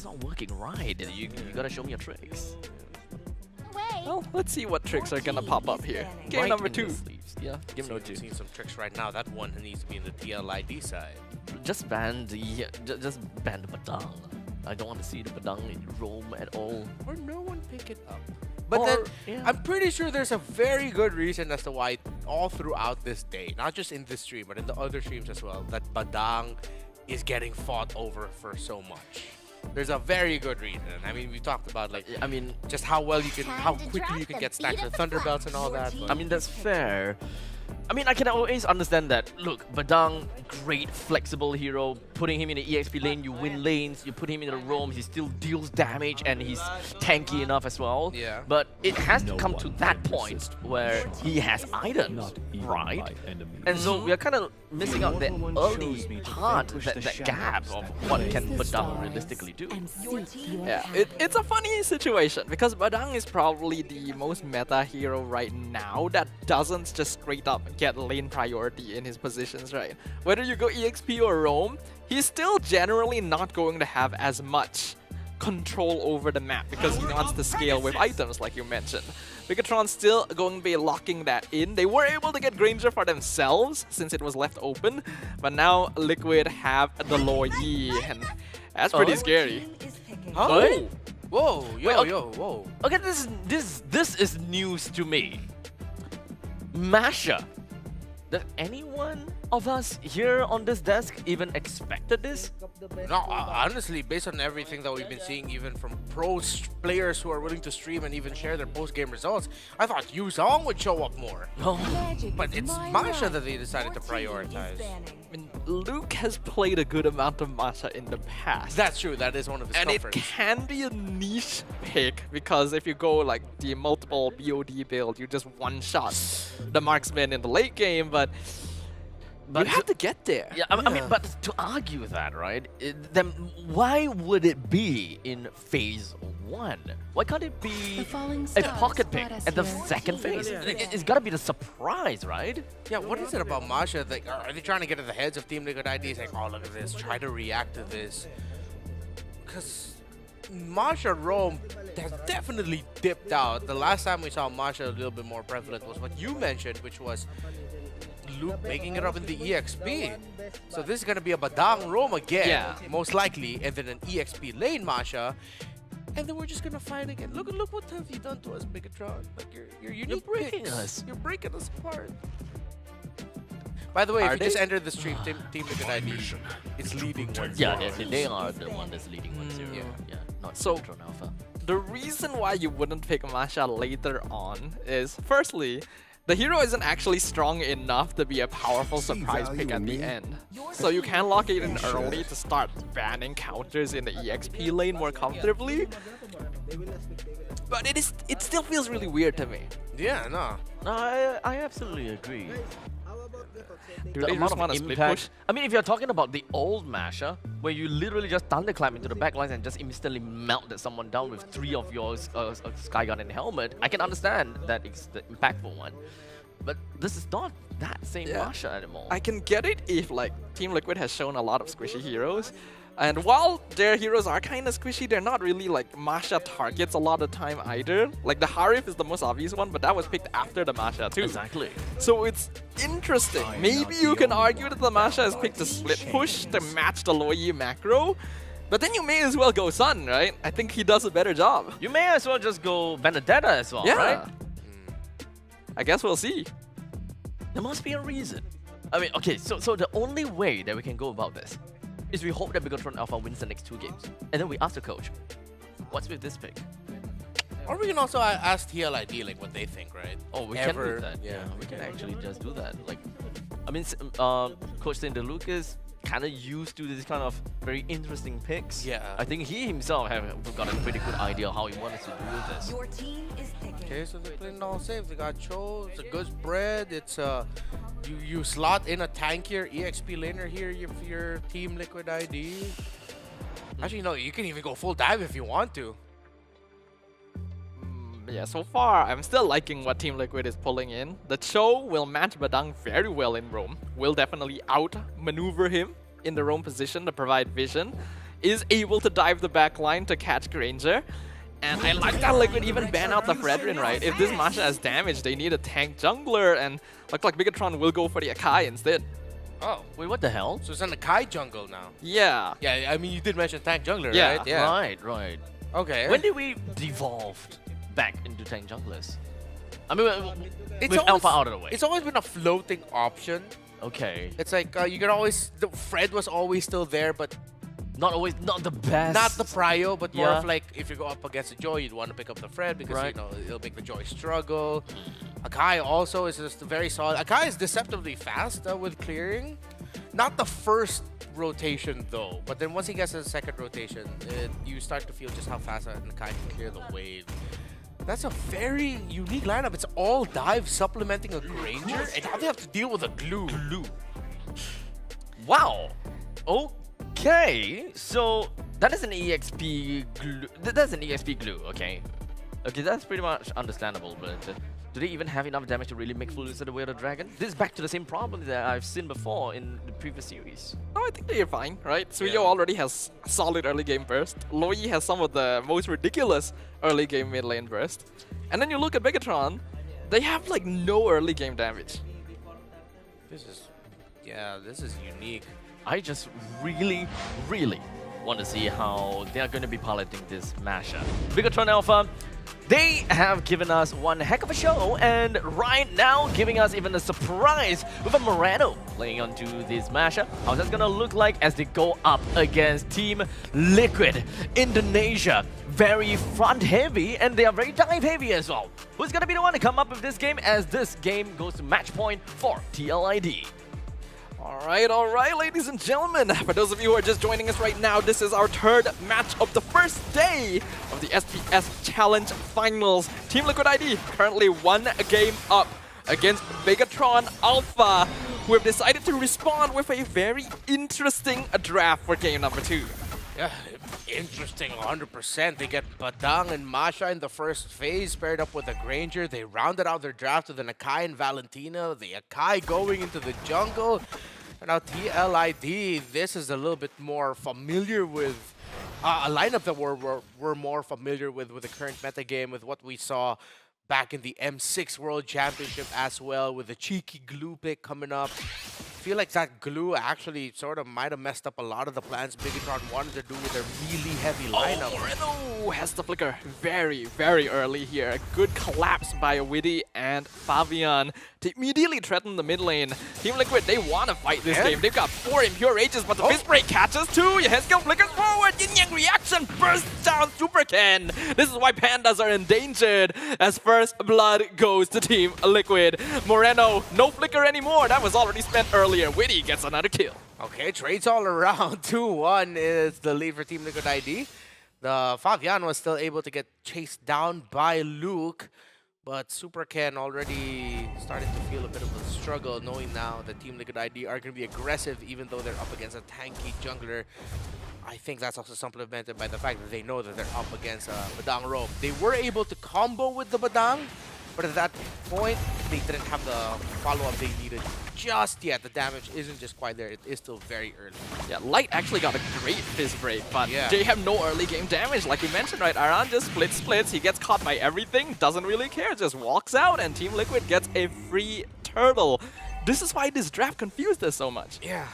not working right. You gotta show me your tricks. Well, let's see what tricks are gonna pop up here. Game Right number in the 2. sleeves. Yeah, game number 2. Seeing some tricks right now. That one needs to be in the TLID side. Just ban the just ban the badang. I don't want to see the badang roam at all. Or no one pick it up. But Or- then, yeah. I'm pretty sure there's a very good reason as to why all throughout this day, not just in this stream, but in the other streams as well, that badang is getting fought over for so much. There's a very good reason. I mean, we talked about like I mean, just how well you can, how quickly you can get stacks with Thunderbelts and all that. I mean, that's fair. I mean, I can always understand that. Look, Badang, great flexible hero. Putting him in the EXP lane, you win lanes. You put him in the roams, he still deals damage, and he's tanky enough as well. Yeah. But it has to come to that point where he has items, right? And so we are kind of missing out that early part, that gap of what can Badang realistically do. Yeah, it's a funny situation because Badang is probably the most meta hero right now that doesn't just straight up get lane priority in his positions, right? Whether you go EXP or roam, he's still generally not going to have as much control over the map because he wants to scale with items like you mentioned. Bigatron's still going to be locking that in. They were able to get Granger for themselves since it was left open, but now Liquid have the Lo Yi, and that's pretty scary. Huh? Wait. Whoa, yo, Wait, okay. yo, whoa. Okay, this is news to me. Masha. Does anyone of us here on this desk even expected this? No, honestly, based on everything that we've been seeing, even from players who are willing to stream and even share their post-game results, I thought Yu Zhong would show up more. Oh. But it's Masha that they decided to prioritize. I mean, Luke has played a good amount of Masha in the past. That's true, that is one of his And it comforts. can be a niche pick because if you go like the multiple BOD build, you just one-shot the marksman in the late game, but you have to get there. Yeah, I mean, but to argue that, right? Then why would it be in phase 1? Why can't it be a pocket pick at the second phase? It's gotta be the surprise, right? Yeah, what is it about Masha? Like, are they trying to get to the heads of Team Liquid ID? Saying, oh, look at this, try to react to this. Because Masha Roam has definitely dipped out. The last time we saw Masha a little bit more prevalent was what you mentioned, which was Luke making it up in the EXP. So this is going to be a Badang Roam again, most likely, and then an EXP lane Masha. And then we're just going to fight again. Look what have you done to us, Bigatron. Like, you're unique breaking picks. us. You're breaking us apart. By the way, if you just entered the stream, Team Liquid ID, it's leading 1-0. Yeah, they are the one that's leading 1-0. Yeah, not So- Bigatron Alpha. The reason why you wouldn't pick Masha later on is, firstly, the hero isn't actually strong enough to be a powerful surprise pick at the end. So you can lock it in early to start banning counters in the EXP lane more comfortably. But it still feels really weird to me. Yeah, no. No, I absolutely agree. Do The they amount just of want to split impact. push? I mean, if you're talking about the old Masha, where you literally just thunderclap into the backlines and just instantly melted someone down with 3 of your Skygun and helmet, I can understand that it's the impactful one. But this is not that same Masha anymore. I can get it if like Team Liquid has shown a lot of squishy heroes. And while their heroes are kind of squishy, they're not really like Masha targets a lot of time either. Like the Harif is the most obvious one, but that was picked after the Masha too. Exactly. So it's interesting. Maybe you can argue that the Masha has picked a split push to match the Lo Yi macro. But then you may as well go Sun, right? I think he does a better job. You may as well just go Vendetta as well, Yeah. right? I guess we'll see. There must be a reason. I mean, okay, so the only way that we can go about this is we hope that Bigatron Alpha wins the next 2 games. And then we ask the coach, what's with this pick? Or we can also ask TLID like what they think, right? Oh, we can do that. Yeah, we can actually just do that. Like, I mean, Coach Saint Lucas kind of used to this kind of very interesting picks. Yeah. I think he himself have got a pretty good idea how he wanted to do this. Your team is picking. Okay, so they're playing all safe. They got Cho, it's a good spread. It's you slot in a tankier EXP laner here for your Team Liquid ID. Actually, no, you can even go full dive if you want to. Yeah, so far, I'm still liking what Team Liquid is pulling in. The Cho will match Badang very well in roam. Will definitely out-maneuver him in the roam position to provide vision. is able to dive the back line to catch Granger. And I like that Liquid even ban out the Fredrin, right? If this Masha has damage, they need a tank jungler, and look like Bigatron will go for the Akai instead. Oh, Wait, what the hell? so it's an Akai jungle now. Yeah. Yeah, I mean, you did mention tank jungler, Yeah. right? Yeah. Right. Okay. When did we devolve back into tank junglers? I mean, It's with always- Alpha out of the way. It's always been a floating option. Okay. It's like you can always. The Fred was always still there, but Not the best. not the prio, but more Yeah. of like if you go up against a Joy, you'd want to pick up the Fred because Right. you know it'll make the Joy struggle. Akai also is just very solid. Akai is deceptively fast with clearing. Not the first rotation though, but then once he gets to the second rotation, you start to feel just how fast Akai can clear the wave. That's a very unique lineup. It's all dive supplementing a Granger, and now they have to deal with a glue. Wow. Okay. So that is an EXP glue. That's an EXP glue. Okay. Okay, that's pretty much understandable. But do they even have enough damage to really make full use of the Way of the Dragon? This is back to the same problem that I've seen before in the previous series. Oh, I think they're fine, right? Suyo Yeah. already has solid early game burst. Loi has some of the most ridiculous early game mid lane burst. And then you look at Bigatron, they have like no early game damage. This is unique. I just really want to see how they are going to be piloting this mashup. Bigatron Alpha, they have given us one heck of a show, and right now giving us even a surprise with a Moreno playing onto this mashup. How's that going to look like as they go up against Team Liquid Indonesia? Very front heavy, and they are very dive heavy as well. Who's going to be the one to come up with this game as this game goes to match point for TLID? All right, ladies and gentlemen. For those of you who are just joining us right now, this is our third match of the first day of the SPS Challenge Finals. Team Liquid ID currently one game up against Bigatron Alpha, who have decided to respond with a very interesting draft for game number 2. Yeah, interesting, 100%. They get Badang and Masha in the first phase, paired up with a Granger. They rounded out their draft with an Akai and Valentina. The Akai going into the jungle. And now TLID, this is a little bit more familiar with a lineup that we're more familiar with the current meta game, with what we saw back in the M6 World Championship as well, with the cheeky glue pick coming up. I feel like that glue actually sort of might have messed up a lot of the plans Bigatron wanted to do with their melee heavy lineup. Moreno has the flicker very early here. A good collapse by Witty and Fabian to immediately threaten the mid lane. Team Liquid, they want to fight this game. They've got 4 Impure Rages, but the Fist Break catches 2. Your Skill flickers forward. Yin Yang reaction bursts down Super Ken. This is why Pandas are endangered as first blood goes to Team Liquid. Moreno, no flicker anymore. That was already spent earlier. Witty gets another kill. Okay, trades all around. 2-1 is the lead for Team Liquid ID. The Fabian was still able to get chased down by Luke, but Super Ken already starting to feel a bit of a struggle, knowing now that Team Liquid ID are going to be aggressive even though they're up against a tanky jungler. I think that's also supplemented by the fact that they know that they're up against a Badang rope. They were able to combo with the Badang, but at that point, they didn't have the follow-up they needed just yet. The damage isn't just quite there. It is still very early. Yeah, Light actually got a great Fist Break, but Yeah. they have no early game damage. Like we mentioned, right? Aran just splits. He gets caught by everything, doesn't really care, just walks out, and Team Liquid gets a free turtle. This is why this draft confused us so much. Yeah,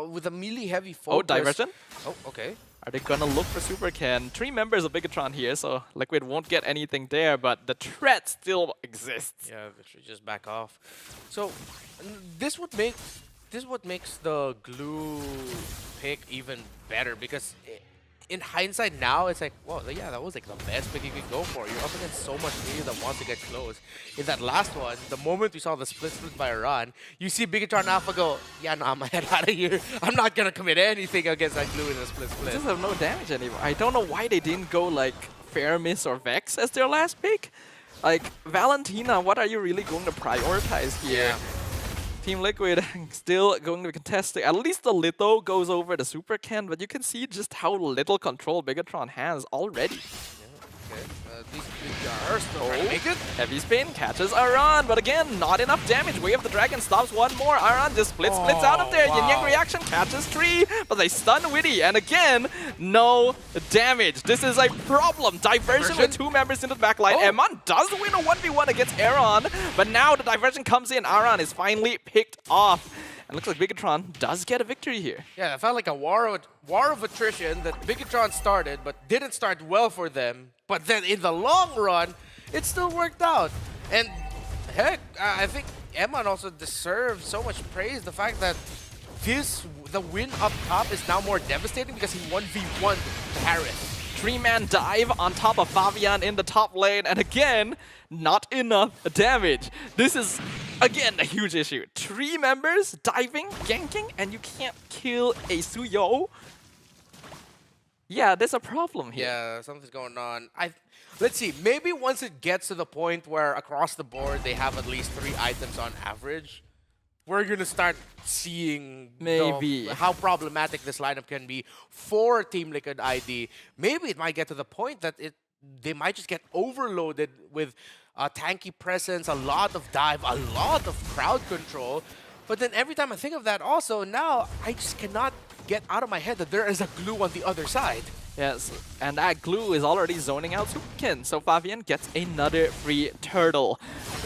with a melee-heavy focus. Oh, diversion? Oh, okay. Are they gonna look for Super Ken? 3 members of Bigatron here, so Liquid won't get anything there, but the threat still exists. Yeah, they should just back off. So, this what makes the glue pick even better, because in hindsight now, it's like, well, yeah, that was like the best pick you could go for. You're up against so much melee that wants to get close. In that last one, the moment we saw the split by Iran, you see Bigatron Alpha go, yeah, no, I'm head out of here. I'm not gonna commit anything against that glue in a split. They just have no damage anymore. I don't know why they didn't go like Fairmiss or Vex as their last pick. Like, Valentina, what are you really going to prioritize here? Yeah. Team Liquid still going to be contesting. At least the Litho goes over the Super Ken, but you can see just how little control Bigatron has already. Okay, these BTR still trying to make it. Heavy spin catches Aran, but again, not enough damage. Way of the Dragon stops one more. Aran just splits out of there. wow. Yin Yang reaction catches 3, but they stun Witty. And again, no damage. This is a problem. Diversion with 2 members into the backline. Eman does win a 1v1 against Aran, but now the diversion comes in. Aran is finally picked off. And looks like Bigatron does get a victory here. Yeah, it felt like a war of attrition that Bigatron started, but didn't start well for them. But then in the long run, it still worked out. And heck, I think Eman also deserves so much praise. The fact that the win up top is now more devastating because he 1v1'd Paris. 3-man dive on top of Fabian in the top lane, and again, not enough damage. This is, again, a huge issue. 3 members diving, ganking, and you can't kill a Suyo. Yeah, there's a problem here. Yeah, something's going on. Let's see, maybe once it gets to the point where across the board they have at least 3 items on average, we're going to start seeing how problematic this lineup can be for Team Liquid ID. Maybe it might get to the point that they might just get overloaded with tanky presence, a lot of dive, a lot of crowd control. But then every time I think of that also, now I just cannot get out of my head that there is a glue on the other side. Yes, and that glue is already zoning out Superkin, so Fabian gets another free turtle.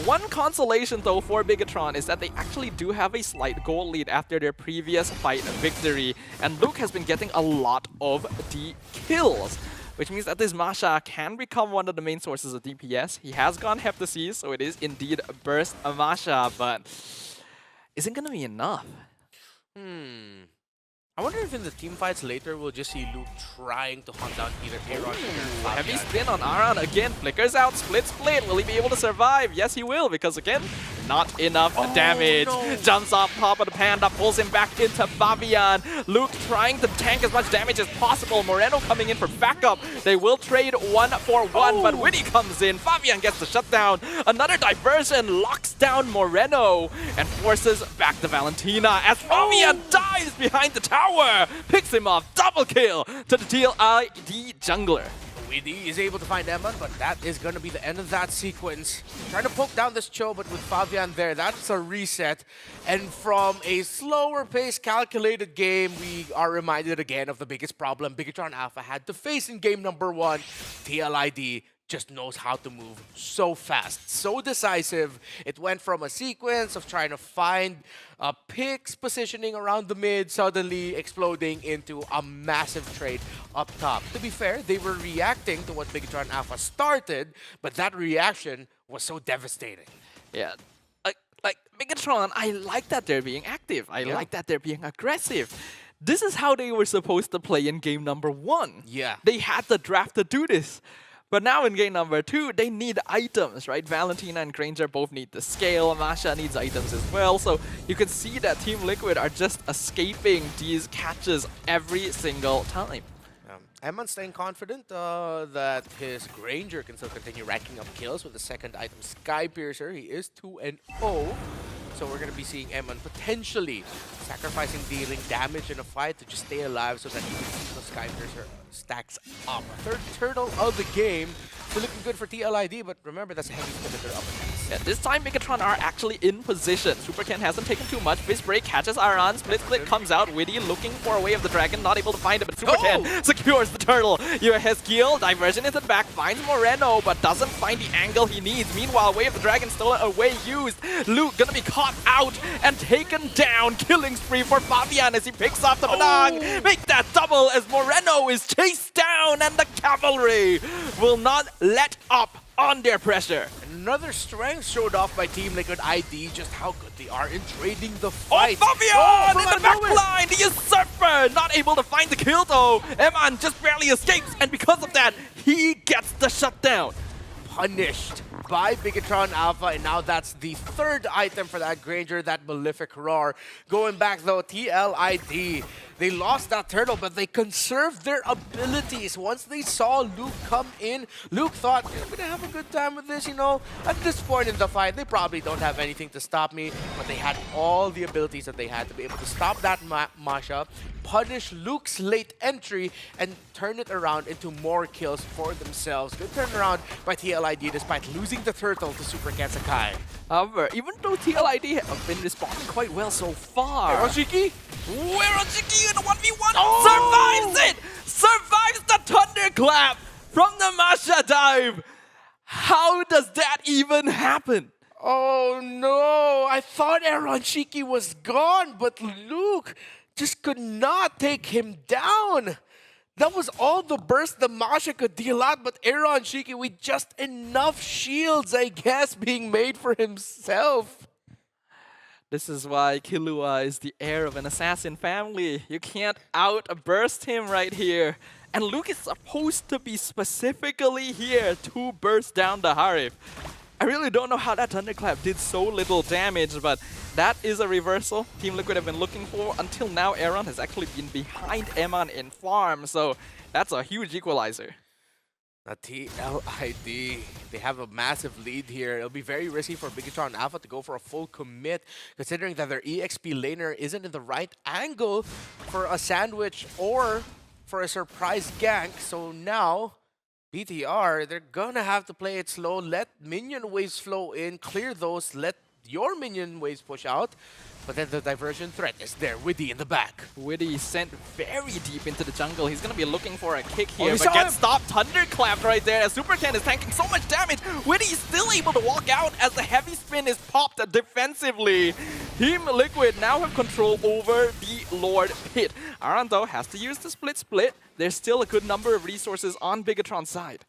One consolation though for Bigatron is that they actually do have a slight goal lead after their previous fight victory, and Luke has been getting a lot of the kills, which means that this Masha can become one of the main sources of DPS. He has gone Heptasis, so it is indeed Burst Masha, but isn't gonna be enough. I wonder if in the team fights later we'll just see Luke trying to hunt down either Aaron or Fabian. Heavy spin on Aran again, flickers out, split. Will he be able to survive? Yes, he will, because again, not enough damage. No. Jumps off top of the Panda, pulls him back into Fabian. Luke trying to tank as much damage as possible. Moreno coming in for backup. They will trade 1-for-1, but Witty comes in. Fabian gets the shutdown. Another diversion locks down Moreno and forces back to Valentina as Fabian dives behind the tower. Picks him off, double kill to the TLID jungler. Witty is able to find Eman, but that is going to be the end of that sequence. Trying to poke down this Cho, but with Fabian there, that's a reset. And from a slower pace, calculated game, we are reminded again of the biggest problem Bigatron Alpha had to face in game number 1. TLID just knows how to move so fast, so decisive. It went from a sequence of trying to find picks, positioning around the mid, suddenly exploding into a massive trade up top. To be fair, they were reacting to what Bigatron Alpha started, but that reaction was so devastating. Yeah, like Bigatron, I like that they're being active. I like that they're being aggressive. This is how they were supposed to play in game number 1. Yeah. They had the draft to do this. But now in game number 2, they need items, right? Valentina and Granger both need the scale. Masha needs items as well. So you can see that Team Liquid are just escaping these catches every single time. Eman's staying confident that his Granger can still continue racking up kills with the second item, Sky Piercer. He is 2-0. So we're going to be seeing Eman potentially sacrificing dealing damage in a fight to just stay alive so that he can keep the Sky Piercer stacks up. Third turtle of the game. Still looking good for TLID, but remember that's a heavy spin that they're up against. Yeah, this time Bigatron are actually in position. Superken hasn't taken too much. Fist break catches Aran. Split comes out. Witty looking for a way of the dragon. Not able to find it, but Superken secures the turtle. Hezkiel diversion into the back. Finds Moreno, but doesn't find the angle he needs. Meanwhile, Way of the Dragon stolen away used. Luke gonna be caught out and taken down. Killing spree for Fabian as he picks off the Padang. Make that double as Moreno is chased down and the cavalry will not let up on their pressure. Another strength showed off by Team Liquid ID, just how good they are in trading the fight. Fabian in the back line! The Usurper not able to find the kill though. Eman just barely escapes, and because of that, he gets the shutdown. Punished by Bigatron Alpha, and now that's the third item for that Granger, that Malefic Roar. Going back though, TLID, They lost that turtle, but they conserved their abilities. Once they saw Luke come in, Luke thought, I'm gonna have a good time with this, you know. At this point in the fight, they probably don't have anything to stop me, but they had all the abilities that they had to be able to stop that Masha, punish Luke's late entry, and turn it around into more kills for themselves. Good turnaround by TLID despite losing the turtle to Super Cat Sakai. However, even though TLID have been responding quite well so far, Hiroshiki? Hiroshiki in a 1v1 survives it! Survives the thunderclap from the Masha dive! How does that even happen? Oh no, I thought Aaron Shiki was gone, but Luke just could not take him down. That was all the burst the Masha could deal out, but Aaron Shiki with just enough shields, I guess, being made for himself. This is why Killua is the heir of an assassin family. You can't outburst him right here. And Luke is supposed to be specifically here to burst down the Harif. I really don't know how that Thunderclap did so little damage, but that is a reversal Team Liquid have been looking for. Until now, Aaron has actually been behind Eman in farm, so that's a huge equalizer. Now TLID, they have a massive lead here. It'll be very risky for Bigatron Alpha to go for a full commit, considering that their EXP laner isn't in the right angle for a sandwich or for a surprise gank. So now, BTR, they're gonna have to play it slow, let minion waves flow in, clear those, let your minion waves push out. But then the diversion threat is there, Widdy in the back. Widdy sent very deep into the jungle. He's going to be looking for a kick here, we but saw gets him. stopped. Thunderclap right there as Super Ken is tanking so much damage. Widdy is still able to walk out as the heavy spin is popped defensively. Team Liquid now have control over the Lord Pit. Aran, though, has to use the split. There's still a good number of resources on Bigatron's side.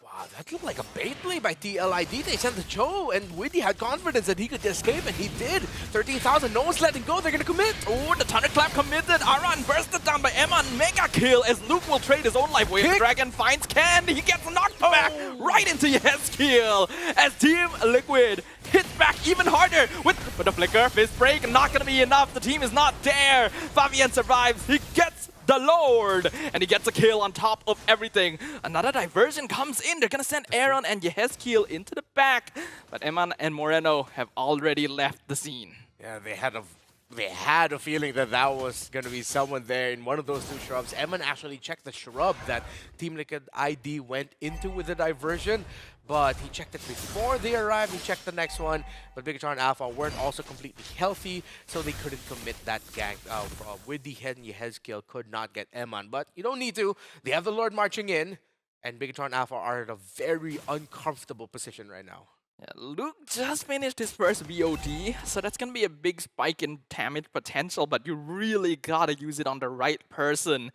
Wow, that looked like a bait play by TLID. They sent the Joe, and Widdy had confidence that he could escape, and he did. 13,000, no one's letting go. They're gonna commit. Oh, the Thunderclap committed. Aran bursted down by Eman. Mega kill as Luke will trade his own life away. The Dragon finds Ken. He gets knocked back right into Yezkiel as Team Liquid hits back even harder with a flicker. Fist break, not gonna be enough. The team is not there. Fabian survives. He gets the Lord, and he gets a kill on top of everything. Another diversion comes in. They're gonna send Aaron and Yezkiel into the back, but Eman and Moreno have already left the scene. Yeah, they had a feeling that that was going to be someone there in one of those two shrubs. Eman actually checked the shrub that Team Liquid ID went into with the diversion, but he checked it before they arrived. He checked the next one, but Bigatron Alpha weren't also completely healthy, so they couldn't commit that gank. With the head and Yezkiel could not get Eman, but you don't need to. They have the Lord marching in, and Bigatron Alpha are in a very uncomfortable position right now. Yeah, Luke just finished his first VOD, so that's gonna be a big spike in damage potential, but you really gotta use it on the right person.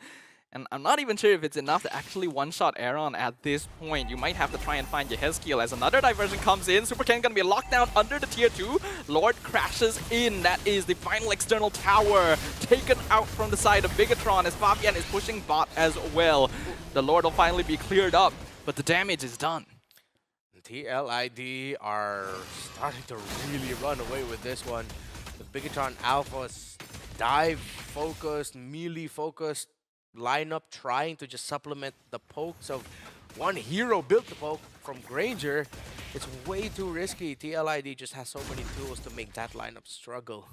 And I'm not even sure if it's enough to actually one-shot Aaron at this point. You might have to try and find Yezkiel as another diversion comes in. Super Ken gonna be locked down under the tier 2. Lord crashes in. That is the final external tower taken out from the side of Bigatron as Fabian is pushing bot as well. The Lord will finally be cleared up, but the damage is done. TLID are starting to really run away with this one. The Bigatron Alpha's dive-focused, melee-focused lineup trying to just supplement the pokes of one hero built the poke from Granger. It's way too risky. TLID just has so many tools to make that lineup struggle.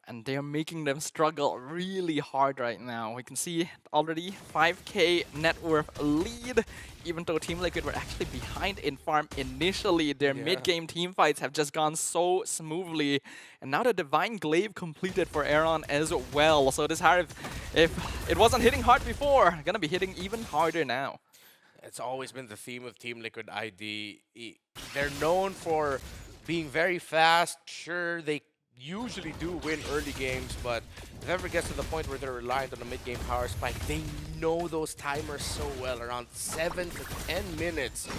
And they're making them struggle really hard right now. We can see already 5k net worth lead. Even though Team Liquid were actually behind in farm initially, their mid-game team fights have just gone so smoothly. And now the Divine Glaive completed for Aaron as well. So this Harif, if it wasn't hitting hard before, gonna be hitting even harder now. It's always been the theme of Team Liquid ID. They're known for being very fast. Sure, they usually do win early games, but if it ever gets to the point where they're reliant on a mid-game power spike, they know those timers so well. Around 7 to 10 minutes,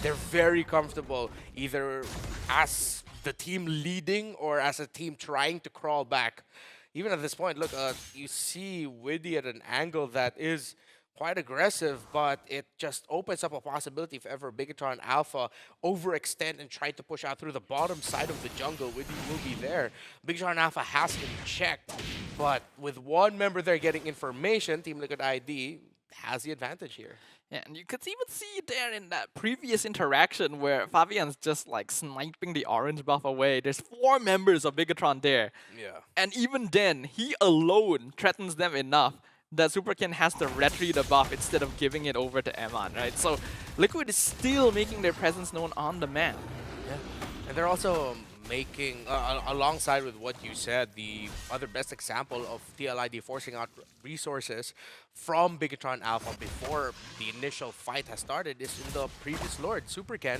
they're very comfortable, either as the team leading or as a team trying to crawl back. Even at this point, look, you see Widdy at an angle that is quite aggressive, but it just opens up a possibility if ever Bigatron Alpha overextend and try to push out through the bottom side of the jungle. Widdy will be there. Bigatron Alpha has him checked. But with one member there getting information, Team Liquid ID has the advantage here. Yeah, and you could even see there in that previous interaction where Fabian's just like sniping the orange buff away. There's 4 members of Bigatron there. Yeah. And even then, he alone threatens them enough that Superkin has to retreat the buff instead of giving it over to Eman, right? So Liquid is still making their presence known on the map. Yeah. And they're also making, alongside with what you said, the other best example of TLID forcing out resources from Bigatron Alpha before the initial fight has started is in the previous Lord. Superken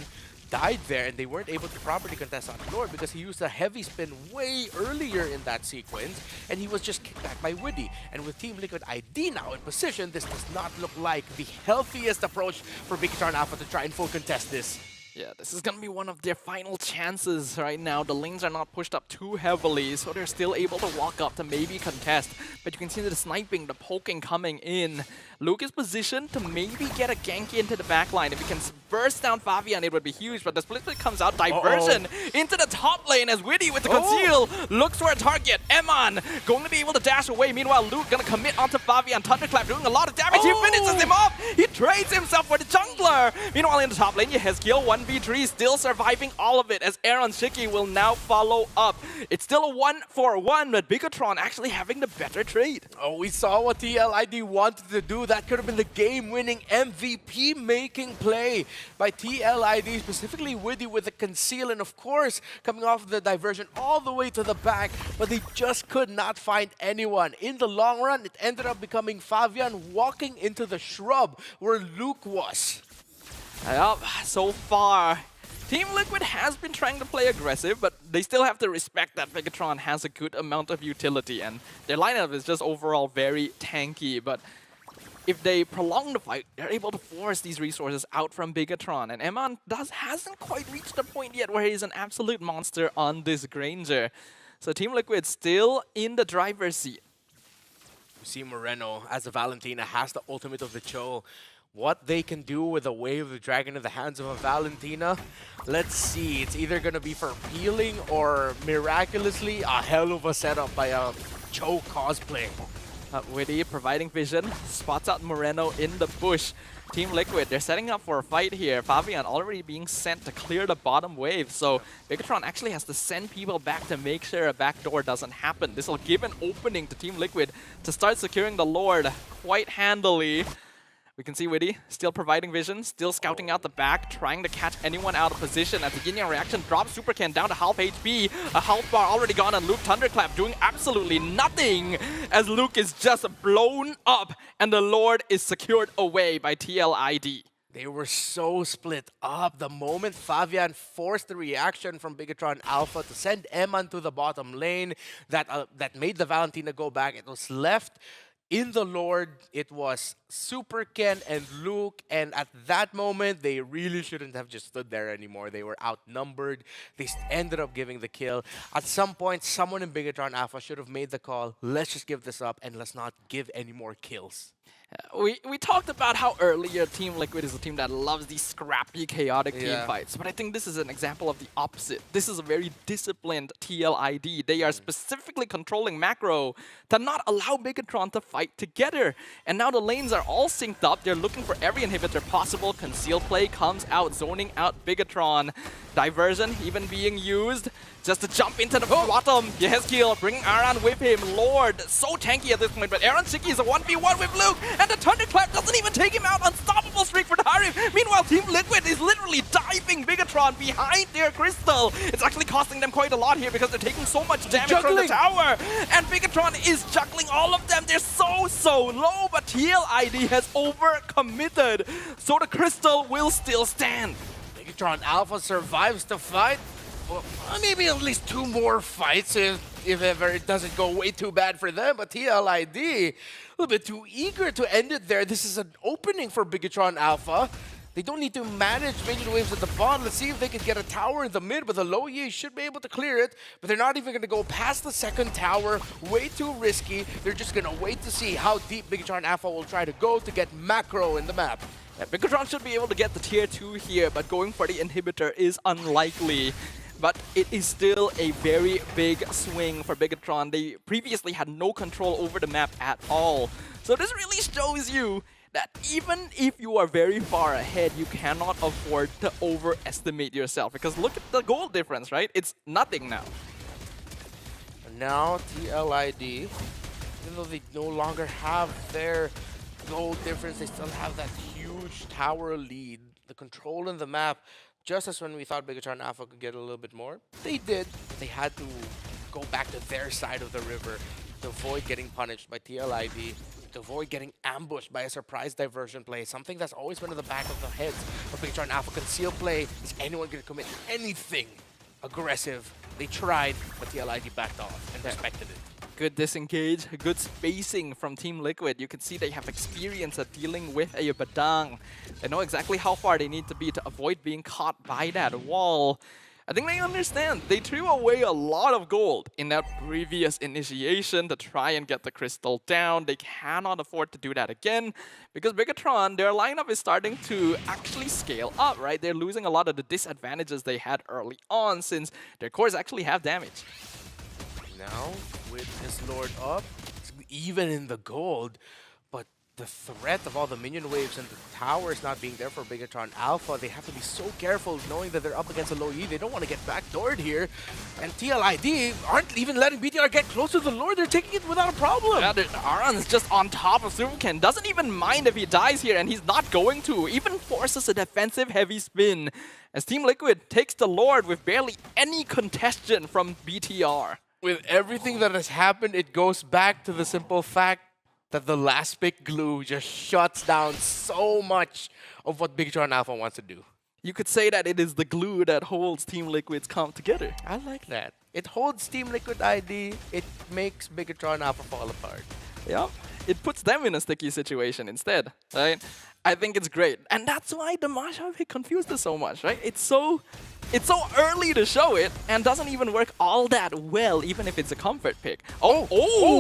died there and they weren't able to properly contest on Lord because he used a heavy spin way earlier in that sequence and he was just kicked back by Woody. And with Team Liquid ID now in position, this does not look like the healthiest approach for Bigatron Alpha to try and full contest this. Yeah, this is gonna be one of their final chances right now. The lanes are not pushed up too heavily, so they're still able to walk up to maybe contest. But you can see the sniping, the poking coming in. Luke is positioned to maybe get a gank into the backline. If he can burst down Fabian, it would be huge. But the split comes out, diversion into the top lane as Widdy with the conceal looks for a target. Eman going to be able to dash away. Meanwhile, Luke gonna commit onto Fabian. Thunderclap doing a lot of damage. He finishes him off. He trades himself for the jungler. Meanwhile, in the top lane, Yehezkiel 1v3 still surviving all of it as Aaron Shiki will now follow up. It's still a 1-for-1, but Bigatron actually having the better trade. Oh, we saw what TLID wanted to do. That could have been the game-winning MVP-making play by TLID, specifically Widdy with the conceal, and of course, coming off of the diversion all the way to the back, but they just could not find anyone. In the long run, it ended up becoming Fabian walking into the shrub where Luke was. Yep, so far, Team Liquid has been trying to play aggressive, but they still have to respect that Bigatron has a good amount of utility, and their lineup is just overall very tanky. But if they prolong the fight, they're able to force these resources out from Bigatron, and Eman hasn't quite reached the point yet where he's an absolute monster on this Granger. So Team Liquid still in the driver's seat. We see Moreno as a Valentina has the ultimate of the Cho. What they can do with a Wave of the Dragon in the hands of a Valentina, let's see. It's either going to be for peeling or miraculously a hell of a setup by a Cho cosplay. Widdy providing vision, spots out Moreno in the bush. Team Liquid, they're setting up for a fight here. Fabian already being sent to clear the bottom wave, so Bigatron actually has to send people back to make sure a backdoor doesn't happen. This will give an opening to Team Liquid to start securing the Lord quite handily. We can see Widdy still providing vision, still scouting out the back, trying to catch anyone out of position. As the yin-yang reaction drops Supercan down to half HP. A health bar already gone, and Luke Thunderclap doing absolutely nothing as Luke is just blown up and the Lord is secured away by TLID. They were so split up. The moment Fabian forced the reaction from Bigatron Alpha to send Eman to the bottom lane, that made the Valentina go back. It was left in the Lord, it was Super Ken and Luke, and at that moment, they really shouldn't have just stood there anymore. They were outnumbered. They ended up giving the kill. At some point, someone in Bigatron Alpha should have made the call, let's just give this up and let's not give any more kills. We talked about how earlier Team Liquid is a team that loves these scrappy, chaotic team fights, but I think this is an example of the opposite. This is a very disciplined TLID. They are specifically controlling macro to not allow Bigatron to fight together. And now the lanes are all synced up. They're looking for every inhibitor possible. Conceal play comes out, zoning out Bigatron. Diversion even being used just to jump into the bottom. Yehezkiel bringing Aran with him. Lord, so tanky at this point, but Aaron Shiki is a 1v1 with Luke, and the Thunderclap doesn't even take him out. Unstoppable streak for Tarim. Meanwhile, Team Liquid is literally diving Bigatron behind their crystal. It's actually costing them quite a lot here because they're taking so much damage from the tower. And Bigatron is juggling all of them. They're so low, but TLID has overcommitted. So the crystal will still stand. Bigatron Alpha survives the fight. Well, maybe at least 2 more fights if ever it doesn't go way too bad for them. But TLID, a little bit too eager to end it there. This is an opening for Bigatron Alpha. They don't need to manage minion waves at the bottom. Let's see if they can get a tower in the mid. But the low Yi should be able to clear it. But they're not even going to go past the second tower. Way too risky. They're just going to wait to see how deep Bigatron Alpha will try to go to get macro in the map. Yeah, Bigatron should be able to get the tier 2 here, but going for the inhibitor is unlikely. but it is still a very big swing for Bigatron. They previously had no control over the map at all. So this really shows you that even if you are very far ahead, you cannot afford to overestimate yourself. Because look at the goal difference, right? It's nothing now. Now TLID, even though they no longer have their goal difference, they still have that huge tower lead. The control in the map, just as when we thought Bigatron Alpha could get a little bit more, they did. They had to go back to their side of the river to avoid getting punished by TLID, to avoid getting ambushed by a surprise diversion play, something that's always been in the back of the heads of Bigatron Alpha. Conceal play, is anyone going to commit anything aggressive? They tried, but TLID backed off and respected it. Good disengage, good spacing from Team Liquid. You can see they have experience at dealing with a Badang. They know exactly how far they need to be to avoid being caught by that wall. I think they understand. They threw away a lot of gold in that previous initiation to try and get the crystal down. They cannot afford to do that again because Bigatron, their lineup is starting to actually scale up, right? They're losing a lot of the disadvantages they had early on since their cores actually have damage. Now, with this Lord up, it's even in the gold, but the threat of all the minion waves and the towers not being there for Bigatron Alpha, they have to be so careful knowing that they're up against a low E. They don't want to get backdoored here. And TLID aren't even letting BTR get close to the Lord. They're taking it without a problem. Yeah, Aran's just on top of Superken. Doesn't even mind if he dies here, and he's not going to. Even forces a defensive heavy spin as Team Liquid takes the Lord with barely any contestation from BTR. With everything that has happened, it goes back to the simple fact that the last pick glue just shuts down so much of what Bigatron Alpha wants to do. You could say that it is the glue that holds Team Liquid's comp together. I like that. It holds Team Liquid ID, it makes Bigatron Alpha fall apart. Yeah, it puts them in a sticky situation instead, right? I think it's great. And that's why the Masha pick confused us so much, right? It's so early to show it and doesn't even work all that well, even if it's a comfort pick. Oh,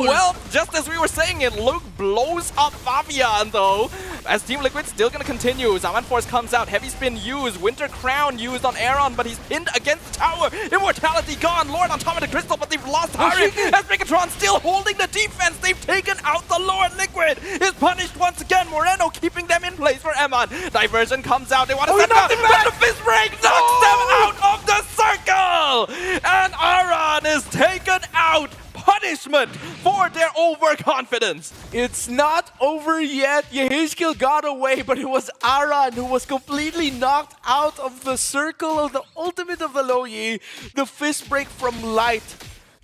well, just as we were saying it, Luke blows up Fabian though. As Team Liquid still gonna continue. Zaman Force comes out, heavy spin used, Winter Crown used on Aaron, but he's pinned against the tower. Immortality gone, Lord on top of the crystal, but they've lost Harim. As Bigatron still holding the defense, they've taken out the Lord. Liquid is punished once again. Moreno keeping them in place for Eman. Diversion comes out, they want to set up, but the fist break knocks them out of the circle! And Aran is taken out. Punishment for their overconfidence. It's not over yet. Yehizkill got away, but it was Aran who was completely knocked out of the circle of the ultimate of the low Yi. The fist break from Light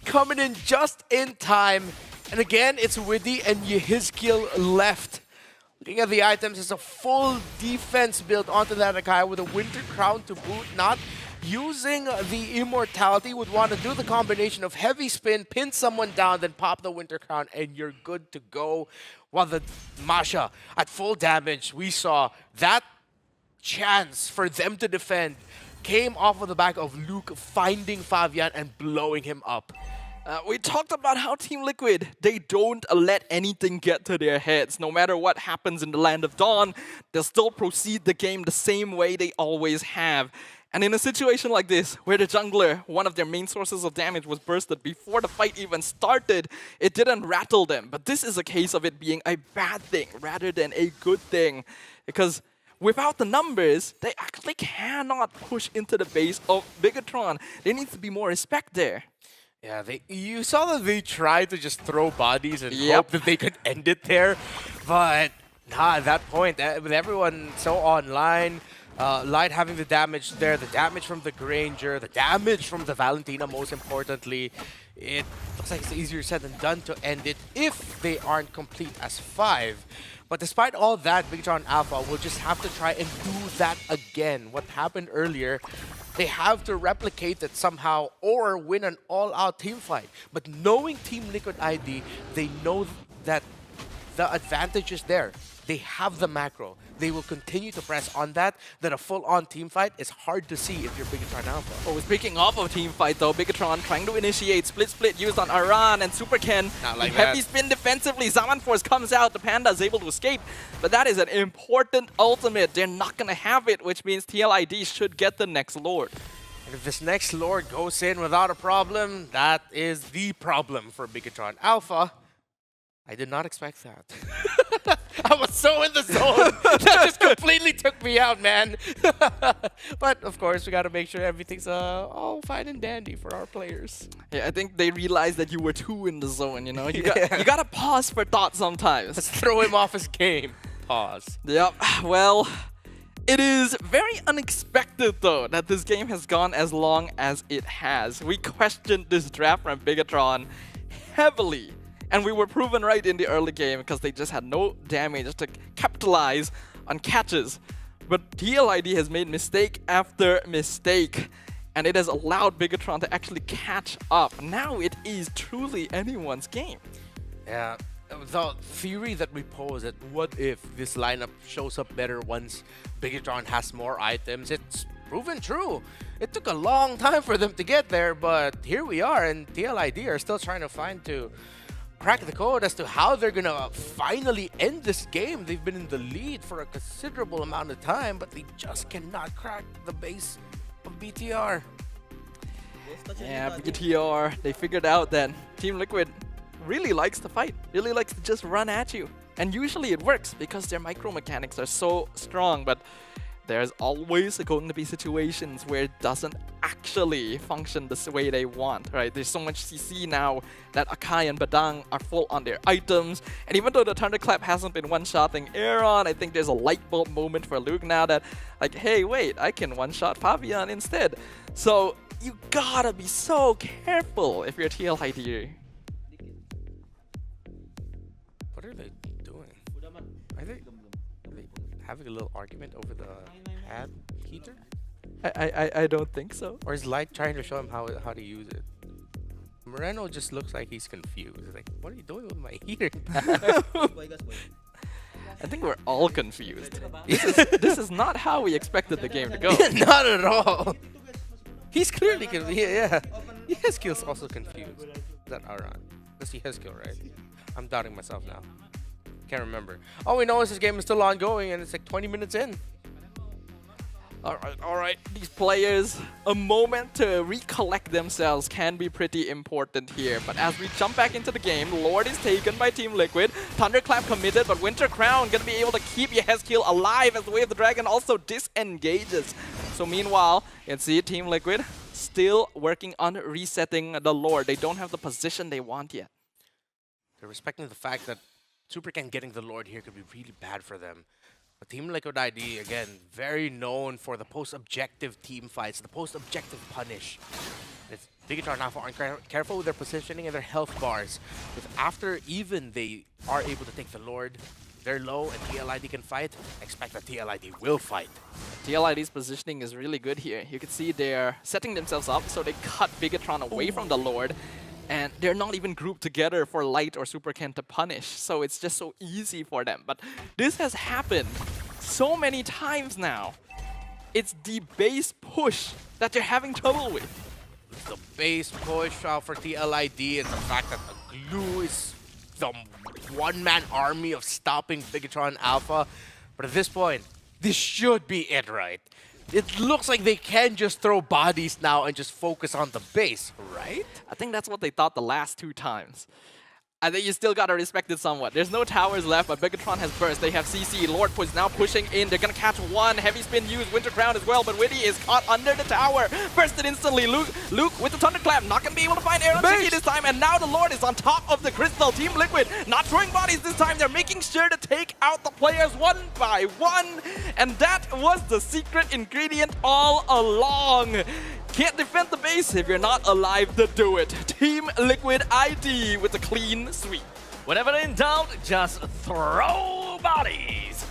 coming in just in time. And again, it's Widdy and Yehizkill left. Looking at the items, it's a full defense build onto that Akai with a Winter Crown to boot. Not using the Immortality, would want to do the combination of heavy spin, pin someone down, then pop the Winter Crown, and you're good to go. While the Masha at full damage, we saw that chance for them to defend came off of the back of Luke finding Fabian and blowing him up. We talked about how Team Liquid, they don't let anything get to their heads. No matter what happens in the Land of Dawn, they'll still proceed the game the same way they always have. And in a situation like this, where the jungler, one of their main sources of damage, was bursted before the fight even started, it didn't rattle them. But this is a case of it being a bad thing rather than a good thing. Because without the numbers, they actually cannot push into the base of Bigatron. There needs to be more respect there. Yeah, you saw that they tried to just throw bodies and hope that they could end it there. But at that point, with everyone so online, Light having the damage there, the damage from the Granger, the damage from the Valentina most importantly, it looks like it's easier said than done to end it if they aren't complete as 5. But despite all that, Bigatron Alpha will just have to try and do that again. What happened earlier, they have to replicate it somehow or win an all-out team fight. But knowing Team Liquid ID, they know that the advantage is there. They have the macro. They will continue to press on that. That a full-on team fight is hard to see if you're Bigatron Alpha. Oh, speaking of a team fight though, Bigatron trying to initiate split used on Aran and Superken. Not like heavy that. spin defensively. Zaman Force comes out. The Panda is able to escape. But that is an important ultimate. They're not going to have it, which means TLID should get the next Lord. If this next Lord goes in without a problem, that is the problem for Bigatron Alpha. I did not expect that. I was so in the zone. That just completely took me out, man. But of course, we got to make sure everything's all fine and dandy for our players. Yeah, I think they realized that you were too in the zone, you know? You gotta pause for thought sometimes. Let's throw him off his game. Pause. Yep, well, it is very unexpected though that this game has gone as long as it has. We questioned this draft from Bigatron heavily, and we were proven right in the early game because they just had no damage to capitalize on catches. But TLID has made mistake after mistake, and it has allowed Bigatron to actually catch up. Now it is truly anyone's game. Yeah. The theory that we pose that what if this lineup shows up better once Bigatron has more items, it's proven true. It took a long time for them to get there, but here we are, and TLID are still trying to crack the code as to how they're gonna finally end this game. They've been in the lead for a considerable amount of time, but they just cannot crack the base of BTR. Yeah, BTR, they figured out that Team Liquid really likes to fight, really likes to just run at you. And usually it works because their micro mechanics are so strong, but there's always going to be situations where it doesn't actually function the way they want, right? There's so much CC now that Akai and Badang are full on their items, and even though the Thunderclap hasn't been one-shotting Aaron, I think there's a light bulb moment for Luke now that, like, hey, wait, I can one-shot Fabian instead. So you gotta be so careful if you're TLID. What are they doing? Are they having a little argument over the ad heater? I don't think so. Or is Light trying to show him how to use it? Moreno just looks like he's confused. He's like, what are you doing with my heater? I think we're all confused. This is not how we expected the game to go. Not at all. He's clearly confused. Yeah. Heskill's also confused. Is that Aran? That's Heskill, right? I'm doubting myself now. Can't remember. All we know is this game is still ongoing and it's like 20 minutes in. Alright. These players, a moment to recollect themselves can be pretty important here. But as we jump back into the game, Lord is taken by Team Liquid. Thunderclap committed, but Winter Crown gonna be able to keep Yehezkiel alive as the Wave of the Dragon also disengages. So meanwhile, you can see Team Liquid still working on resetting the Lord. They don't have the position they want yet. They're respecting the fact that Supercan getting the Lord here could be really bad for them. But Team Liquid ID, again, very known for the post-objective team fights, the post-objective punish. If Bigatron Alpha aren't careful with their positioning and their health bars, if after even they are able to take the Lord, they're low and TLID can fight, expect that TLID will fight. TLID's positioning is really good here. You can see they're setting themselves up so they cut Bigatron away from the Lord. And they're not even grouped together for Light or Supercan to punish, so it's just so easy for them. But this has happened so many times now. It's the base push that they're having trouble with. The base push for TLID is the fact that the glue is the one-man army of stopping Bigatron Alpha. But at this point, this should be it, right? It looks like they can just throw bodies now and just focus on the base, right? I think that's what they thought the last two times. I think you still gotta respect it somewhat. There's no towers left, but Bigatron has burst. They have CC. Lord Push now pushing in. They're gonna catch one. Heavy spin used. Winter Crown as well, but Witty is caught under the tower. Bursted instantly. Luke with the Thunderclap. Not gonna be able to find Aaron City this time, and now the Lord is on top of the crystal. Team Liquid not throwing bodies this time. They're making sure to take out the players one by one, and that was the secret ingredient all along. Can't defend the base if you're not alive to do it. Team Liquid ID with a clean sweep. Whenever in doubt, just throw bodies.